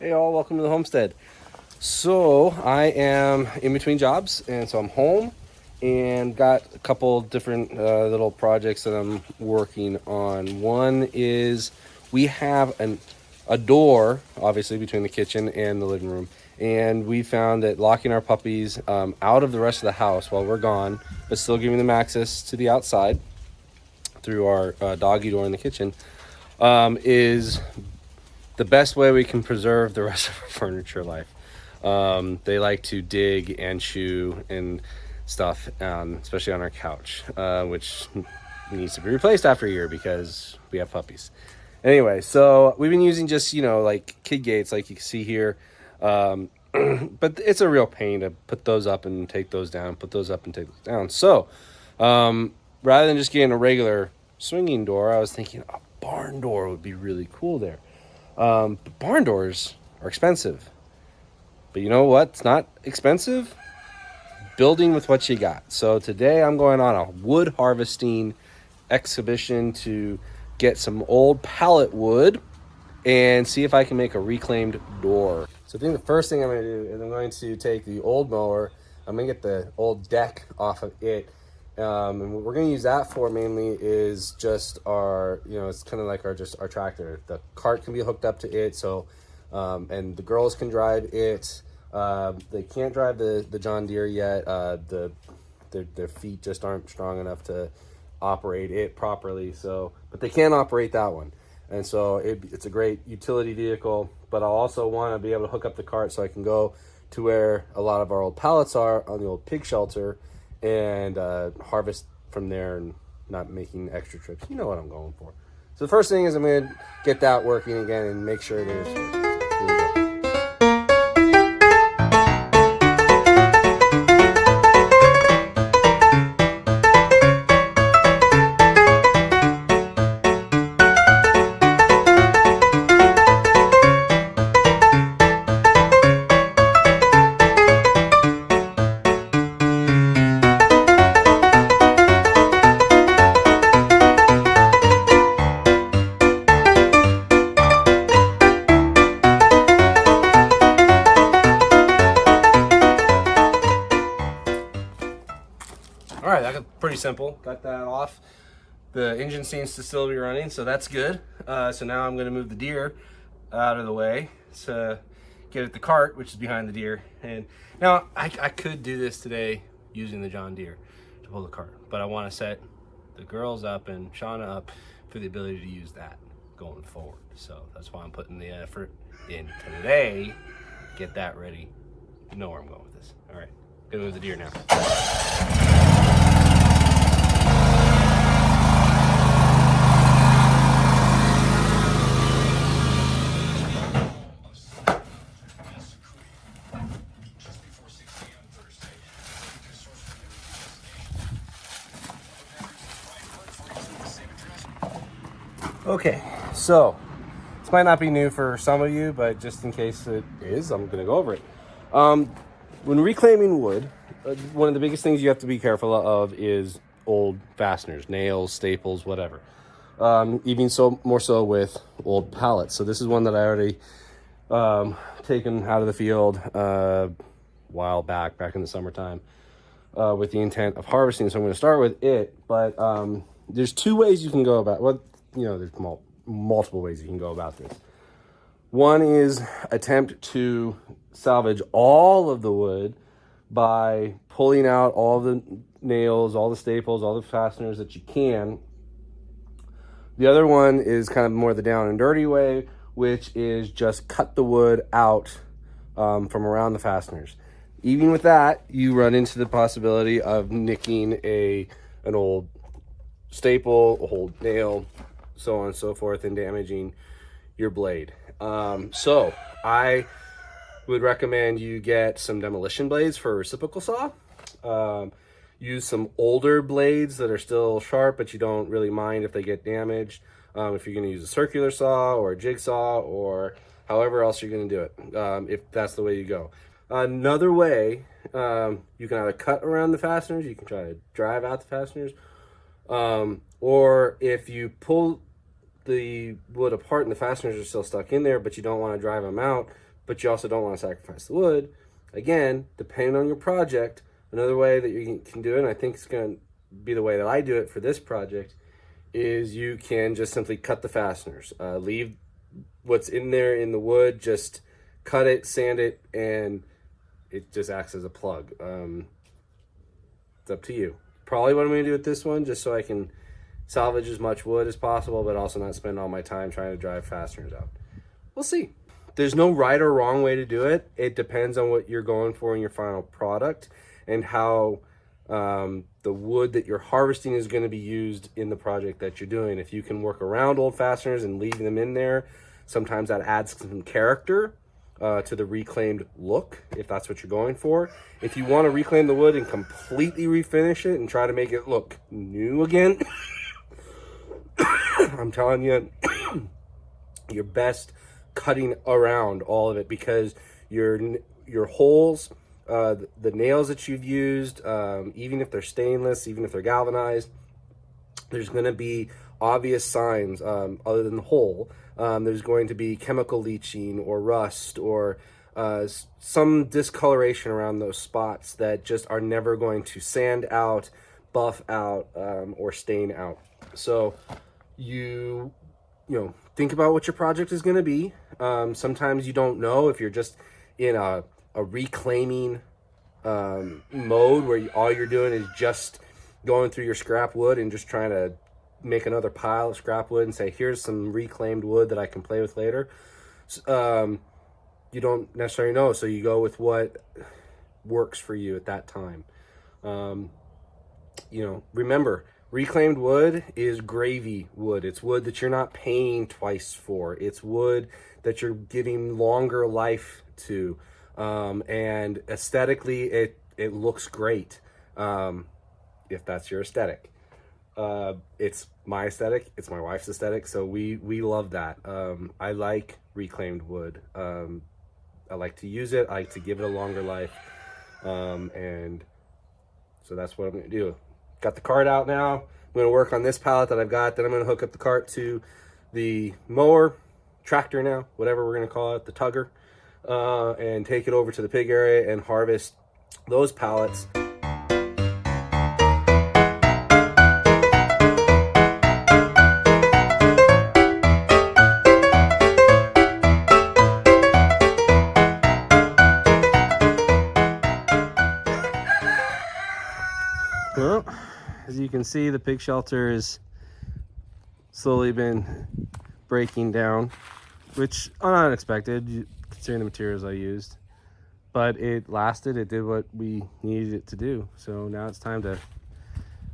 Hey all, welcome to the homestead. So I am in between jobs, and so I'm home and got a couple different little projects that I'm working on. One is we have a door, obviously, between the kitchen and the living room, and we found that locking our puppies out of the rest of the house while we're gone, but still giving them access to the outside through our doggy door in the kitchen, is the best way we can preserve the rest of our furniture life. They like to dig and chew and stuff, especially on our couch, which needs to be replaced after a year because we have puppies. Anyway, so we've been using just, like kid gates, like you can see here. But it's a real pain to put those up and take those down, put those up and take those down. So rather than just getting a regular swinging door, I was thinking a barn door would be really cool there. But barn doors are expensive. But you know what? It's not expensive. Building with what you got. So today I'm going on a wood harvesting exhibition to get some old pallet wood and see if I can make a reclaimed door. So I think the first thing I'm going to do is I'm going to take the old mower. I'm going to get the old deck off of it. And what we're going to use that for mainly is just our, it's kind of like our tractor. The cart can be hooked up to it, so and the girls can drive it. They can't drive the John Deere yet. Their feet just aren't strong enough to operate it properly. So, but they can operate that one, and so it's a great utility vehicle. But I also want to be able to hook up the cart so I can go to where a lot of our old pallets are on the old pig shelter and harvest from there and not making extra trips. You know what I'm going for. So the first thing is I'm going to get that working again and make sure it is working. So here we go. All right, that got pretty simple. Got that off. The engine seems to still be running, so that's good. So now I'm going to move the deer out of the way to get at the cart, which is behind the deer. And now I could do this today using the John Deere to pull the cart, but I want to set the girls up and Shauna up for the ability to use that going forward. So that's why I'm putting the effort in today. Get that ready. You know where I'm going with this. All right, gonna move the deer now. Okay, so this might not be new for some of you, but just in case it is, I'm going to go over it. When reclaiming wood, one of the biggest things you have to be careful of is old fasteners, nails, staples, whatever. Even so, more so with old pallets. So this is one that I already taken out of the field a while back in the summertime, with the intent of harvesting. So I'm going to start with it, but there's two ways you can go about. Well, there's multiple ways you can go about this. One is attempt to salvage all of the wood by pulling out all the nails, all the staples, all the fasteners that you can. The other one is kind of more the down and dirty way, which is just cut the wood out from around the fasteners. Even with that, you run into the possibility of nicking an old staple, a old nail, so on and so forth, and damaging your blade. So I would recommend you get some demolition blades for a reciprocal saw. Use some older blades that are still sharp, but you don't really mind if they get damaged. If you're going to use a circular saw or a jigsaw or however else you're going to do it, if that's the way you go. Another way, you can either cut around the fasteners, you can try to drive out the fasteners, or if you pull the wood apart and the fasteners are still stuck in there, but you don't want to drive them out, but you also don't want to sacrifice the wood. Again, depending on your project, another way that you can do it, and I think it's going to be the way that I do it for this project, is you can just simply cut the fasteners. Leave what's in there in the wood, just cut it, sand it, and it just acts as a plug. It's up to you. Probably what I'm going to do with this one, just so I can salvage as much wood as possible, but also not spend all my time trying to drive fasteners out. We'll see. There's no right or wrong way to do it. It depends on what you're going for in your final product and how the wood that you're harvesting is going to be used in the project that you're doing. If you can work around old fasteners and leave them in there, sometimes that adds some character to the reclaimed look, if that's what you're going for. If you want to reclaim the wood and completely refinish it and try to make it look new again, I'm telling you, you're best cutting around all of it, because your holes, the nails that you've used, even if they're stainless, even if they're galvanized, there's going to be obvious signs other than the hole. There's going to be chemical leaching or rust or some discoloration around those spots that just are never going to sand out, buff out, or stain out. So you know, think about what your project is going to be. Sometimes you don't know if you're just in a reclaiming mode where all you're doing is just going through your scrap wood and just trying to make another pile of scrap wood and say, here's some reclaimed wood that I can play with later. You don't necessarily know, so you go with what works for you at that time. You know, remember, reclaimed wood is gravy wood. It's wood that you're not paying twice for. It's wood that you're giving longer life to. And aesthetically, it looks great, if that's your aesthetic. It's my aesthetic. It's my wife's aesthetic. So we love that. I like reclaimed wood. I like to use it. I like to give it a longer life. And so that's what I'm going to do. Got the cart out now. I'm going to work on this pallet that I've got. Then I'm going to hook up the cart to the mower, tractor now, whatever we're going to call it, the tugger, and take it over to the pig area and harvest those pallets. Well, as you can see, the pig shelter has slowly been breaking down, which unexpected considering the materials I used, but it lasted. It did what we needed it to do. So now it's time to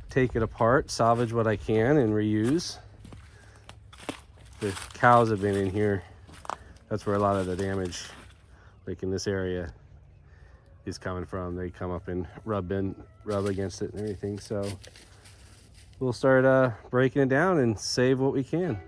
take it apart, salvage what I can, and reuse. The cows have been in here. That's where a lot of the damage, like in this area, is coming from. They come up and rub against it and everything. So we'll start breaking it down and save what we can.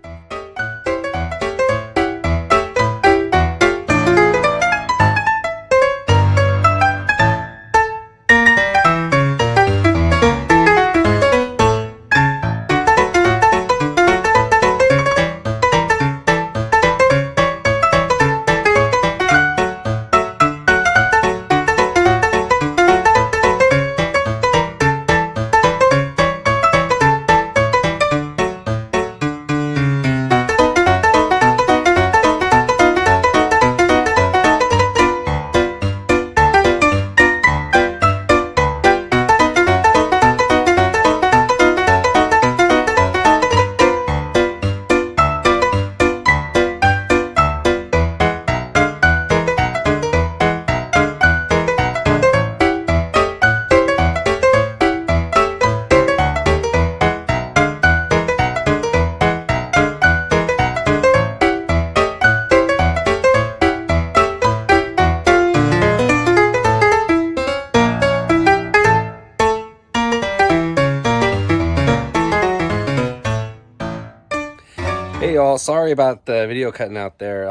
Hey y'all, sorry about the video cutting out there,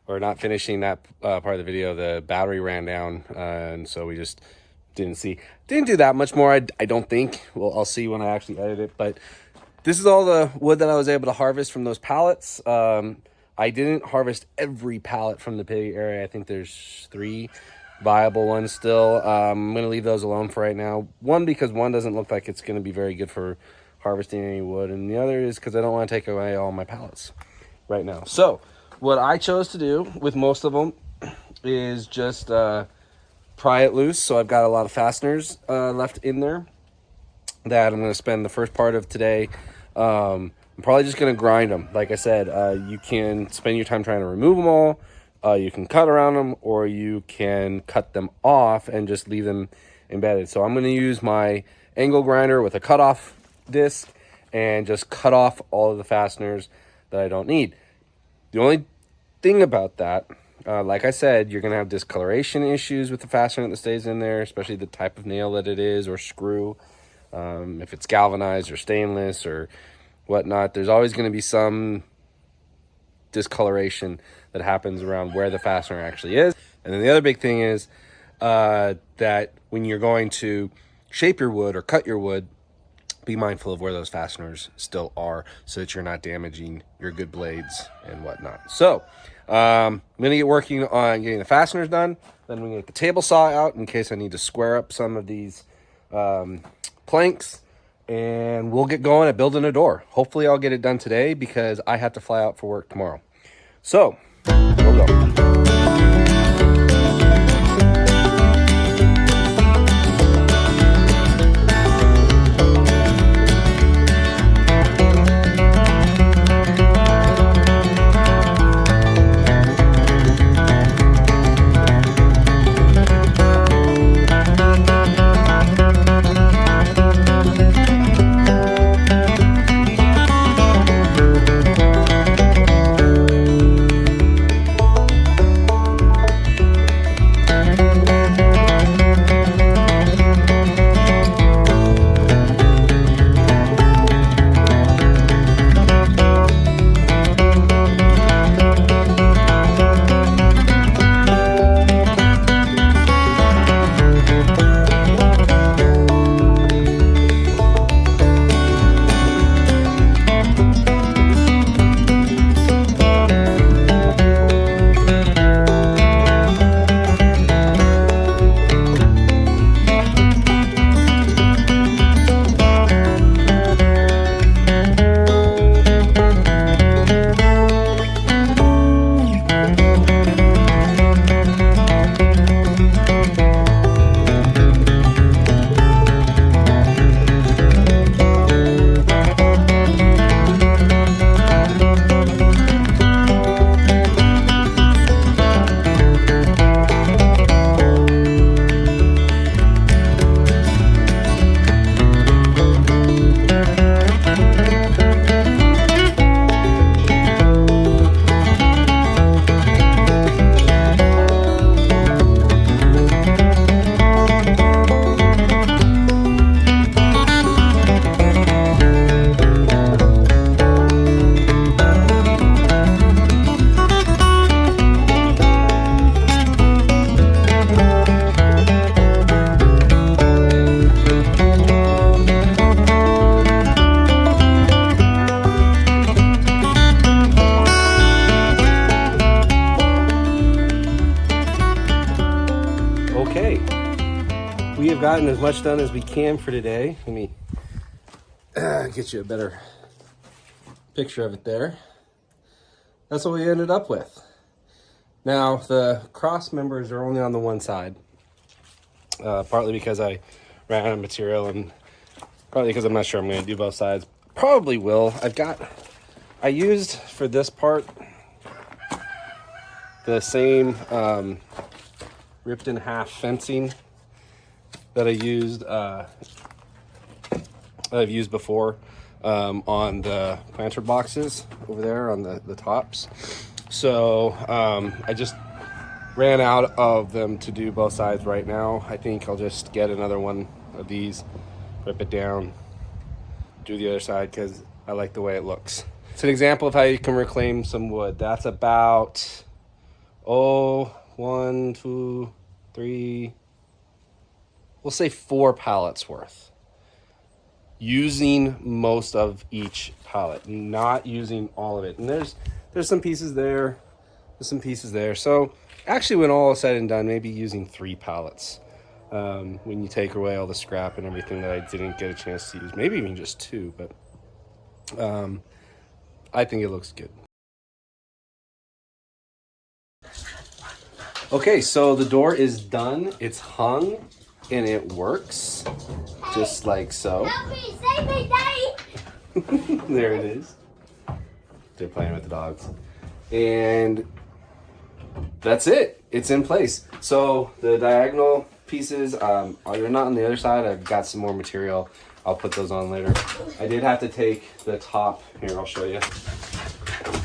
or not finishing that part of the video. The battery ran down, and so we just didn't do that much more. I don't think. Well, I'll see when I actually edit it. But this is all the wood that I was able to harvest from those pallets. I I didn't harvest every pallet from the pig area. I think there's 3 viable ones still. I'm going to leave those alone for right now. One, because one doesn't look like it's going to be very good for harvesting any wood, and the other is because I don't want to take away all my pallets right now. So what I chose to do with most of them is just pry it loose. So I've got a lot of fasteners left in there that I'm going to spend the first part of today. I'm probably just going to grind them. Like I said, you can spend your time trying to remove them all. You can cut around them, or you can cut them off and just leave them embedded. So I'm going to use my angle grinder with a cutoff disc and just cut off all of the fasteners that I don't need. The only thing about that, like I said, you're going to have discoloration issues with the fastener that stays in there, especially the type of nail that it is or screw. If it's galvanized or stainless or whatnot, there's always going to be some discoloration that happens around where the fastener actually is. And then the other big thing is that when you're going to shape your wood or cut your wood, be mindful of where those fasteners still are so that you're not damaging your good blades and whatnot. So I'm going to get working on getting the fasteners done. Then we're going to get the table saw out in case I need to square up some of these planks, and we'll get going at building a door. Hopefully I'll get it done today because I have to fly out for work tomorrow. So we'll go. We have gotten as much done as we can for today. Let me get you a better picture of it there. That's what we ended up with. Now, the cross members are only on the one side, partly because I ran out of material and partly because I'm not sure I'm going to do both sides. Probably will. I used for this part the same ripped in half fencing that I've used before on the planter boxes over there on the tops. So I just ran out of them to do both sides right now. I think I'll just get another one of these, rip it down, do the other side because I like the way it looks. It's an example of how you can reclaim some wood. That's about 1, 2, 3, we'll say 4 pallets worth, using most of each pallet, not using all of it. And there's some pieces there. There's some pieces there. So actually, when all is said and done, maybe using 3 pallets. When you take away all the scrap and everything that I didn't get a chance to use. Maybe even just 2, but I think it looks good. Okay, so the door is done. It's hung and it works just like so. Help me, save me, Daddy! There it is. They're playing with the dogs. And that's it. It's in place. So the diagonal pieces are not on the other side. I've got some more material. I'll put those on later. I did have to take the top. Here, I'll show you.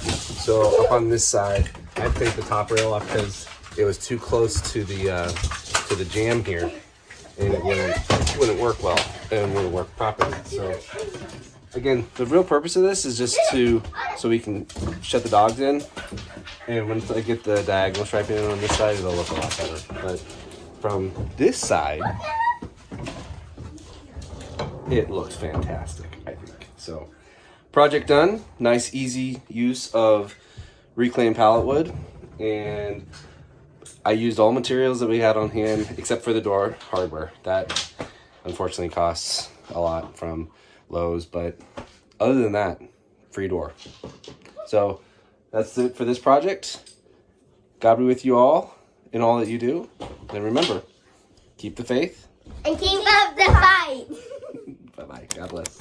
So up on this side, I had to take the top rail off because it was too close to the jamb here, and it wouldn't work well and wouldn't work properly. So again, the real purpose of this is just so we can shut the dogs in, and once I get the diagonal striping in on this side, it'll look a lot better. But from this side, it looks fantastic, I think. So project done. Nice, easy use of reclaimed pallet wood, and I used all materials that we had on hand except for the door hardware. That unfortunately costs a lot from Lowe's, but other than that, free door. So that's it for this project. God be with you all in all that you do. And remember, keep the faith. And keep up the fight. Bye-bye. God bless.